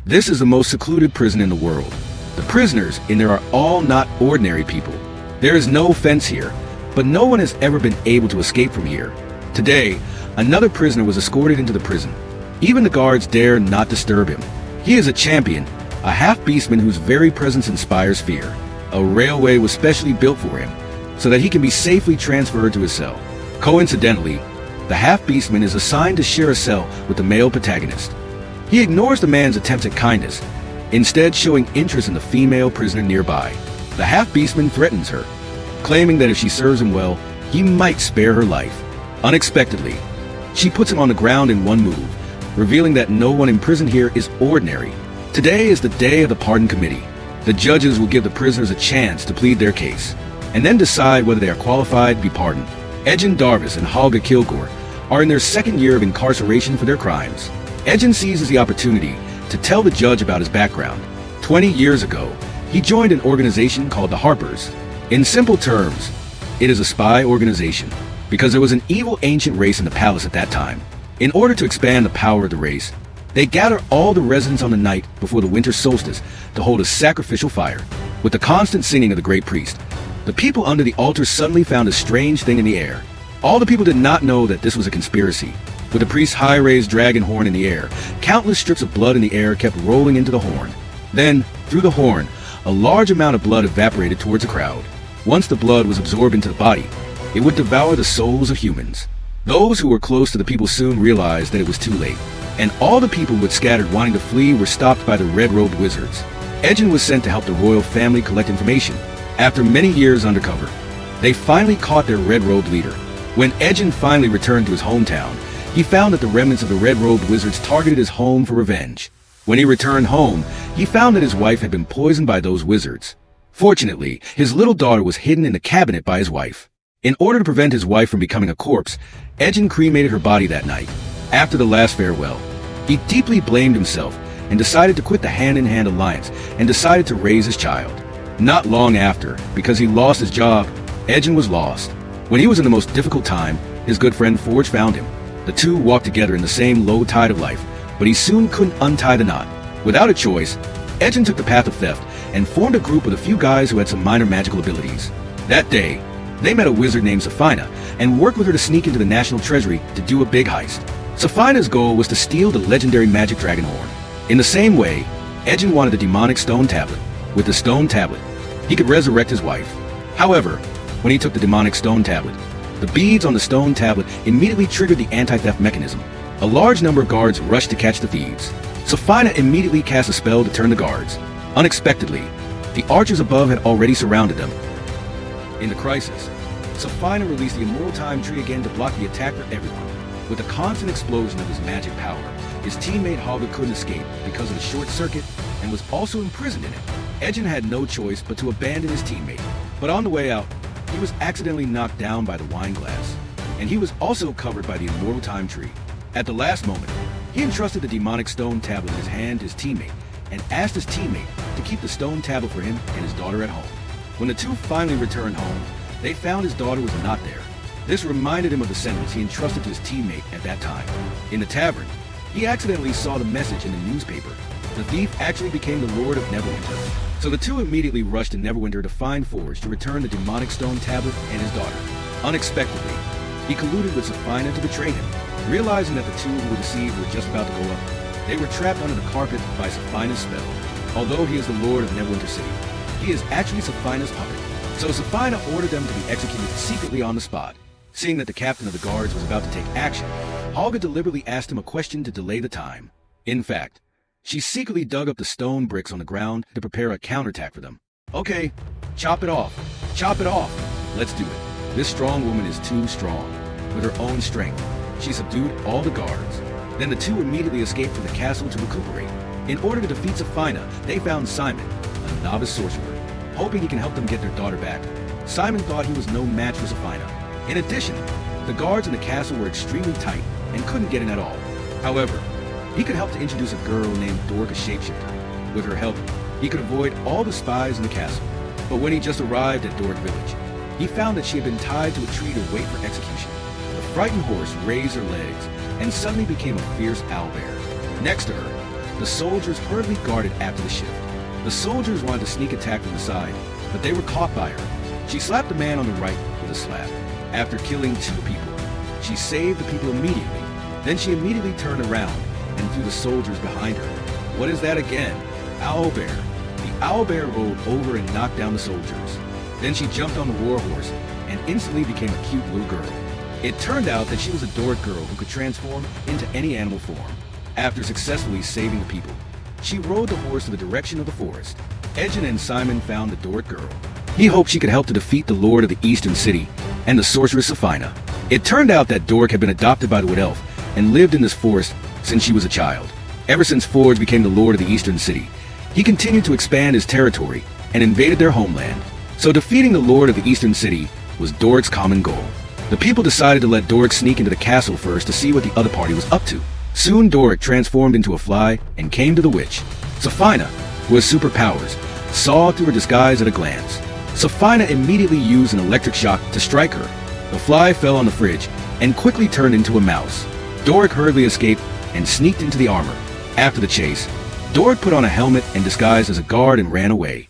This is the most secluded prison in the world. The prisoners in there are all not ordinary people. There is no fence here, but no one has ever been able to escape from here. Today, another prisoner was escorted into the prison. Even the guards dare not disturb him. He is a champion, a half-beastman whose very presence inspires fear. A railway was specially built for him, so that he can be safely transferred to his cell. Coincidentally, the half-beastman is assigned to share a cell with the male protagonist. He ignores the man's attempts at kindness, instead showing interest in the female prisoner nearby. The half-beastman threatens her, claiming that if she serves him well, he might spare her life. Unexpectedly, she puts him on the ground in one move, revealing that no one imprisoned here is ordinary. Today is the day of the pardon committee. The judges will give the prisoners a chance to plead their case, and then decide whether they are qualified to be pardoned. Edgin Darvis and Holga Kilgore are in their second year of incarceration for their crimes. Edgin seizes the opportunity to tell the judge about his background. 20 years ago, he joined an organization called the Harpers. In simple terms, it is a spy organization, because there was an evil ancient race in the palace at that time. In order to expand the power of the race, they gather all the residents on the night before the winter solstice to hold a sacrificial fire, with the constant singing of the great priest. The people under the altar suddenly found a strange thing in the air. All the people did not know that this was a conspiracy. With the priest's high-raised dragon horn in the air, countless strips of blood in the air kept rolling into the horn. Then, through the horn, a large amount of blood evaporated towards the crowd. Once the blood was absorbed into the body, it would devour the souls of humans. Those who were close to the people soon realized that it was too late, and all the people who had scattered wanting to flee were stopped by the red-robed wizards. Edgin was sent to help the royal family collect information. After many years undercover, they finally caught their red-robed leader. When Edgin finally returned to his hometown, he found that the remnants of the red-robed wizards targeted his home for revenge. When he returned home, he found that his wife had been poisoned by those wizards. Fortunately, his little daughter was hidden in the cabinet by his wife. In order to prevent his wife from becoming a corpse, Edgin cremated her body that night. After the last farewell, he deeply blamed himself and decided to quit the hand-in-hand alliance and decided to raise his child. Not long after, because he lost his job, Edgin was lost. When he was in the most difficult time, his good friend Forge found him. The two walked together in the same low tide of life, but he soon couldn't untie the knot. Without a choice, Edgin took the path of theft and formed a group with a few guys who had some minor magical abilities. That day, they met a wizard named Safina and worked with her to sneak into the national treasury to do a big heist. Safina's goal was to steal the legendary magic dragon horn. In the same way, Edgin wanted the demonic stone tablet. With the stone tablet, he could resurrect his wife. However, when he took the demonic stone tablet, the beads on the stone tablet immediately triggered the anti-theft mechanism. A large number of guards rushed to catch the thieves. Safina immediately cast a spell to turn the guards. Unexpectedly, the archers above had already surrounded them. In the crisis, Safina released the immortal time tree again to block the attack for everyone. With the constant explosion of his magic power, his teammate Holga couldn't escape because of the short circuit and was also imprisoned in it. Edgin had no choice but to abandon his teammate. But on the way out, he was accidentally knocked down by the wine glass, and he was also covered by the immortal time tree. At the last moment, he entrusted the demonic stone tablet in his hand to his teammate and asked his teammate to keep the stone tablet for him and his daughter at home. When the two finally returned home, they found his daughter was not there. This reminded him of the sentence he entrusted to his teammate at that time. In the tavern, he accidentally saw the message in the newspaper. The thief actually became the Lord of Neverwinter. So the two immediately rushed to Neverwinter to find Forge to return the demonic stone tablet and his daughter. Unexpectedly, he colluded with Safina to betray him. Realizing that the two who were deceived were just about to go up, they were trapped under the carpet by Safina's spell. Although he is the Lord of Neverwinter City, he is actually Safina's puppet. So Safina ordered them to be executed secretly on the spot. Seeing that the captain of the guards was about to take action, Holga deliberately asked him a question to delay the time. In fact, she secretly dug up the stone bricks on the ground to prepare a counterattack for them. Okay, chop it off. Chop it off. Let's do it. This strong woman is too strong. With her own strength, she subdued all the guards. Then the two immediately escaped from the castle to recuperate. In order to defeat Safina, they found Simon, a novice sorcerer, hoping he can help them get their daughter back. Simon thought he was no match for Safina. In addition, the guards in the castle were extremely tight and couldn't get in at all. However, he could help to introduce a girl named Dork, a shapeshifter. With her help, he could avoid all the spies in the castle. But when he just arrived at Dork Village, he found that she had been tied to a tree to wait for execution. The frightened horse raised her legs and suddenly became a fierce owlbear. Next to her, The soldiers hurriedly guarded after the shift. The soldiers wanted to sneak attack from the side, but they were caught by her. She slapped the man on the right with a slap. After killing 2 people, she saved the people immediately. Then she immediately turned around and threw the soldiers behind her. What is that again? Owlbear. The owlbear rolled over and knocked down the soldiers. Then she jumped on the war horse and instantly became a cute little girl. It turned out that she was a Doric girl who could transform into any animal form. After successfully saving the people, she rode the horse to the direction of the forest. Edgin and Simon found the Doric girl. He hoped she could help to defeat the Lord of the Eastern City and the sorceress Saphina. It turned out that Doric had been adopted by the Wood Elf and lived in this forest since she was a child. Ever since Forge became the Lord of the Eastern City, he continued to expand his territory and invaded their homeland. So defeating the Lord of the Eastern City was Doric's common goal. The people decided to let Doric sneak into the castle first to see what the other party was up to. Soon Doric transformed into a fly and came to the witch. Saphina, who has superpowers, saw through her disguise at a glance. Saphina immediately used an electric shock to strike her. The fly fell on the fridge and quickly turned into a mouse. Doric hurriedly escaped and sneaked into the armor. After the chase, Doric put on a helmet and disguised as a guard and ran away.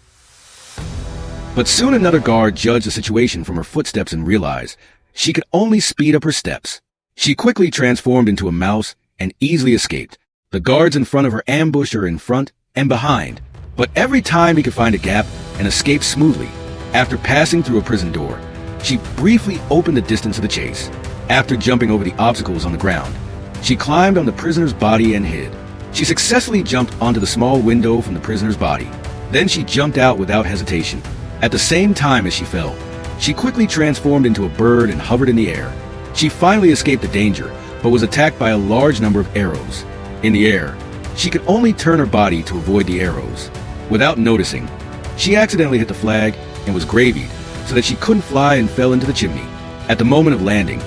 But soon another guard judged the situation from her footsteps and realized she could only speed up her steps. She quickly transformed into a mouse and easily escaped. The guards in front of her ambushed her in front and behind, but every time he could find a gap and escape smoothly. After passing through a prison door, she briefly opened the distance of the chase. After jumping over the obstacles on the ground, she climbed on the prisoner's body and hid. She successfully jumped onto the small window from the prisoner's body. Then she jumped out without hesitation. At the same time as she fell, she quickly transformed into a bird and hovered in the air. She finally escaped the danger, but was attacked by a large number of arrows. In the air, she could only turn her body to avoid the arrows. Without noticing, she accidentally hit the flag and was gravied so that she couldn't fly and fell into the chimney. At the moment of landing,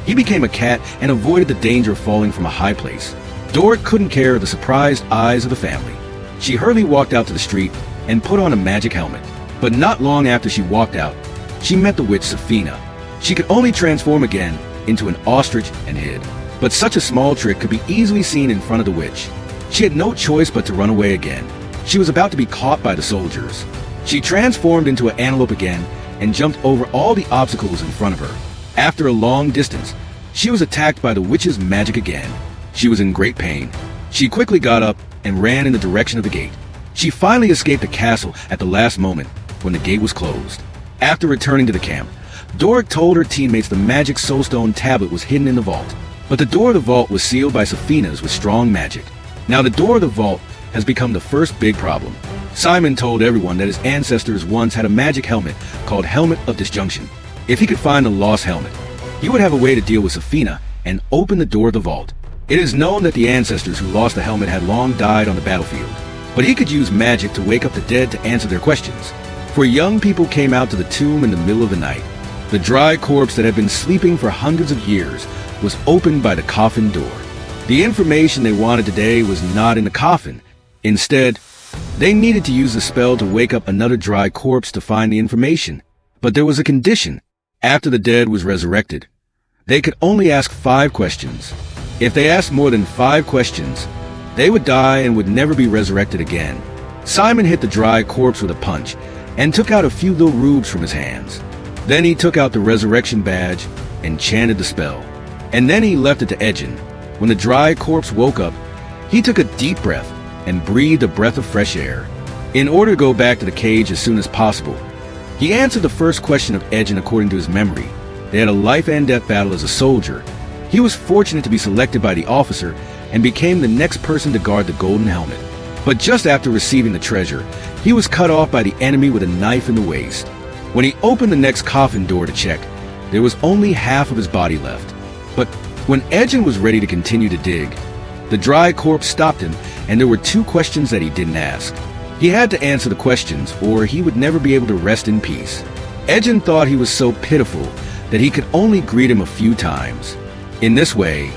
he became a cat and avoided the danger of falling from a high place. Doric couldn't care the surprised eyes of the family. She hurriedly walked out to the street and put on a magic helmet. But not long after she walked out, she met the witch Saphina. She could only transform again into an ostrich and hid. But such a small trick could be easily seen in front of the witch. She had no choice but to run away again. She was about to be caught by the soldiers. She transformed into an antelope again and jumped over all the obstacles in front of her. After a long distance, she was attacked by the witch's magic again. She was in great pain. She quickly got up and ran in the direction of the gate. She finally escaped the castle at the last moment when the gate was closed. After returning to the camp, Doric told her teammates the magic soulstone tablet was hidden in the vault. But the door of the vault was sealed by Saphina's with strong magic. Now the door of the vault has become the first big problem. Simon told everyone that his ancestors once had a magic helmet called Helmet of Disjunction. If he could find the lost helmet, he would have a way to deal with Saphina and open the door of the vault. It is known that the ancestors who lost the helmet had long died on the battlefield, but he could use magic to wake up the dead to answer their questions. For young people came out to the tomb in the middle of the night. The dry corpse that had been sleeping for hundreds of years was opened by the coffin door. The information they wanted today was not in the coffin. Instead, they needed to use the spell to wake up another dry corpse to find the information. But there was a condition. After the dead was resurrected, they could only ask 5 questions. If they asked more than 5 questions, they would die and would never be resurrected again. Simon hit the dry corpse with a punch and took out a few little rubes from his hands. Then he took out the resurrection badge and chanted the spell. And then he left it to Edgin. When the dry corpse woke up, he took a deep breath and breathed a breath of fresh air. In order to go back to the cage as soon as possible, he answered the first question of Edgin according to his memory. They had a life and death battle as a soldier. He was fortunate to be selected by the officer and became the next person to guard the golden helmet. But just after receiving the treasure, he was cut off by the enemy with a knife in the waist. When he opened the next coffin door to check, there was only half of his body left. But when Edgin was ready to continue to dig, the dry corpse stopped him, and there were 2 questions that he didn't ask. He had to answer the questions, or he would never be able to rest in peace. Edgin thought he was so pitiful that he could only greet him a few times. In this way,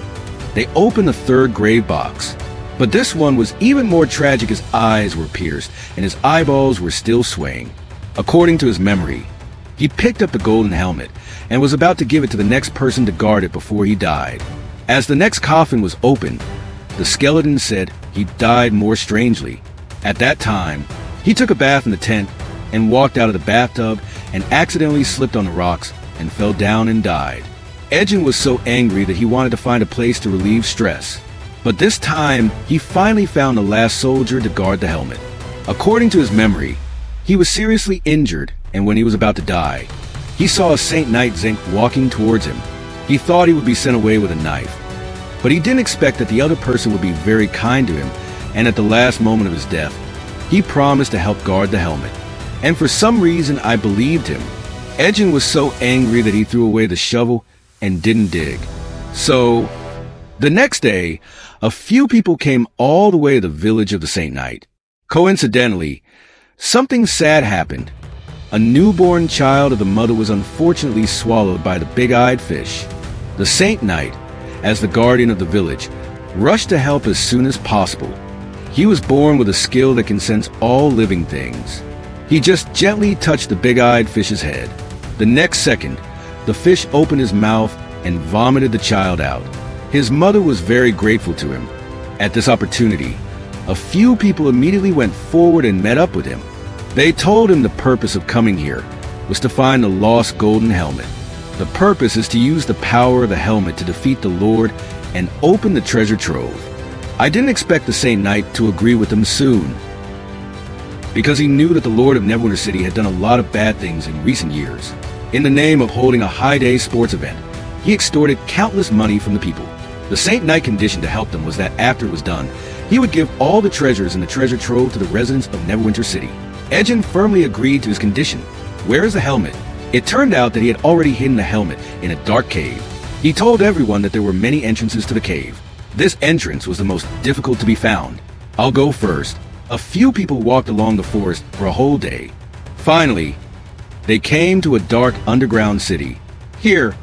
they opened the 3rd grave box. But this one was even more tragic. His eyes were pierced, and his eyeballs were still swaying. According to his memory, he picked up the golden helmet and was about to give it to the next person to guard it before he died. As the next coffin was opened, The skeleton said he died more strangely. At that time, he took a bath in the tent and walked out of the bathtub and accidentally slipped on the rocks and fell down and died. Edgin was so angry that he wanted to find a place to relieve stress. But this time, he finally found the last soldier to guard the helmet. According to his memory, he was seriously injured, and when he was about to die, he saw a Saint Knight Zink walking towards him. He thought he would be sent away with a knife, but he didn't expect that the other person would be very kind to him, and at the last moment of his death, he promised to help guard the helmet. And for some reason, I believed him. Edgin was so angry that he threw away the shovel and didn't dig. So, the next day, a few people came all the way to the village of the Saint Knight. Coincidentally, something sad happened. A newborn child of the mother was unfortunately swallowed by the big-eyed fish. The Saint Knight, as the guardian of the village, rushed to help as soon as possible. He was born with a skill that can sense all living things. He just gently touched the big-eyed fish's head. The next second, the fish opened his mouth and vomited the child out. His mother was very grateful to him. At this opportunity, a few people immediately went forward and met up with him. They told him the purpose of coming here was to find the lost golden helmet. The purpose is to use the power of the helmet to defeat the Lord and open the treasure trove. I didn't expect the Saint Knight to agree with them soon, because he knew that the Lord of Neverwinter City had done a lot of bad things in recent years. In the name of holding a high-day sports event, he extorted countless money from the people. The Saint Knight condition to help them was that after it was done, he would give all the treasures in the treasure trove to the residents of Neverwinter City. Edgin firmly agreed to his condition. Where is the helmet? It turned out that he had already hidden the helmet in a dark cave. He told everyone that there were many entrances to the cave. This entrance was the most difficult to be found. I'll go first. A few people walked along the forest for a whole day. Finally, they came to a dark underground city. Here,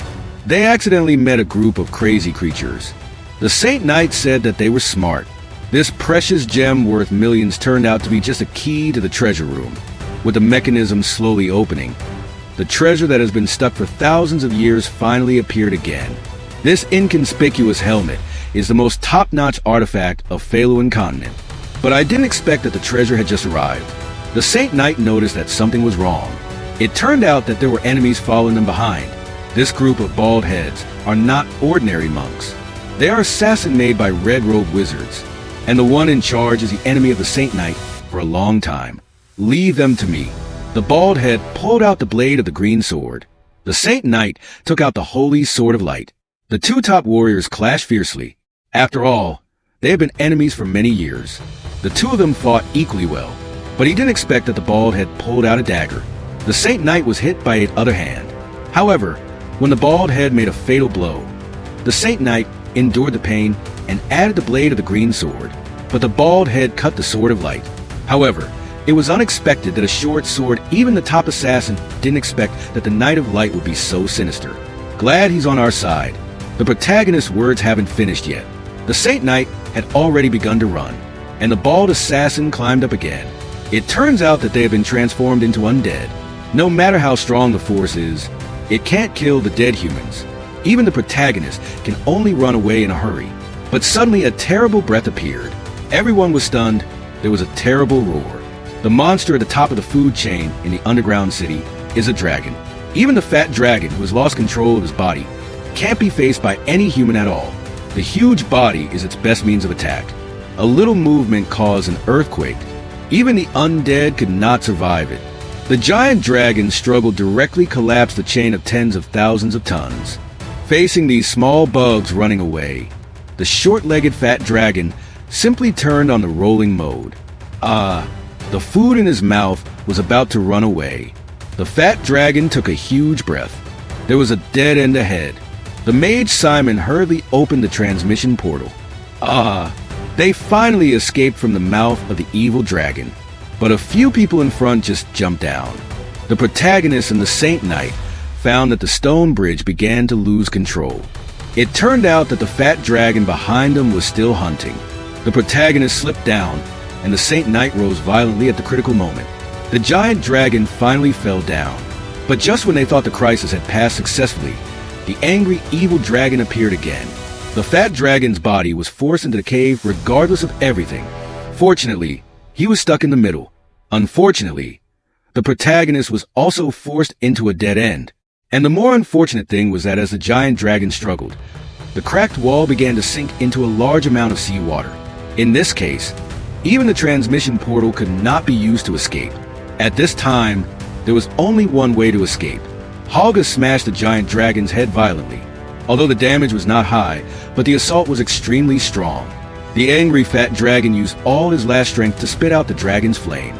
they accidentally met a group of crazy creatures. The Saint Knight said that they were smart. This precious gem worth millions turned out to be just a key to the treasure room, with the mechanism slowly opening. The treasure that has been stuck for thousands of years finally appeared again. This inconspicuous helmet is the most top-notch artifact of Faeluan continent. But I didn't expect that the treasure had just arrived. The Saint Knight noticed that something was wrong. It turned out that there were enemies following them behind. This group of bald heads are not ordinary monks. They are assassins made by red-robed wizards, and the one in charge is the enemy of the Saint Knight for a long time. Leave them to me. The bald head pulled out the blade of the green sword. The Saint Knight took out the holy sword of light. The two top warriors clashed fiercely. After all, they had been enemies for many years. The two of them fought equally well, but he didn't expect that the bald head pulled out a dagger. The Saint Knight was hit by its other hand. However, when the bald head made a fatal blow, the Saint Knight endured the pain and added the blade of the green sword, but the bald head cut the sword of light. However, it was unexpected that a short sword, even the top assassin, didn't expect that the Knight of Light would be so sinister. Glad he's on our side. The protagonist's words haven't finished yet. The Saint Knight had already begun to run, and the bald assassin climbed up again. It turns out that they have been transformed into undead. No matter how strong the force is, it can't kill the dead humans. Even the protagonist can only run away in a hurry. But suddenly a terrible breath appeared. Everyone was stunned. There was a terrible roar. The monster at the top of the food chain in the underground city is a dragon. Even the fat dragon, who has lost control of his body, can't be faced by any human at all. The huge body is its best means of attack. A little movement caused an earthquake. Even the undead could not survive it. The giant dragon struggled directly collapsed the chain of tens of thousands of tons. Facing these small bugs running away, the short-legged fat dragon simply turned on the rolling mode. The food in his mouth was about to run away. The fat dragon took a huge breath. There was a dead end ahead. The mage Simon hurriedly opened the transmission portal. They finally escaped from the mouth of the evil dragon. But a few people in front just jumped down. The protagonist and the Saint Knight found that the stone bridge began to lose control. It turned out that the fat dragon behind them was still hunting. The protagonist slipped down, and the Saint Knight rose violently at the critical moment. The giant dragon finally fell down. But just when they thought the crisis had passed successfully, the angry evil dragon appeared again. The fat dragon's body was forced into the cave regardless of everything. Fortunately, he was stuck in the middle. Unfortunately, the protagonist was also forced into a dead end. And the more unfortunate thing was that as the giant dragon struggled, the cracked wall began to sink into a large amount of seawater. In this case, even the transmission portal could not be used to escape. At this time, there was only one way to escape. Helga smashed the giant dragon's head violently, although the damage was not high, but the assault was extremely strong. The angry fat dragon used all his last strength to spit out the dragon's flame.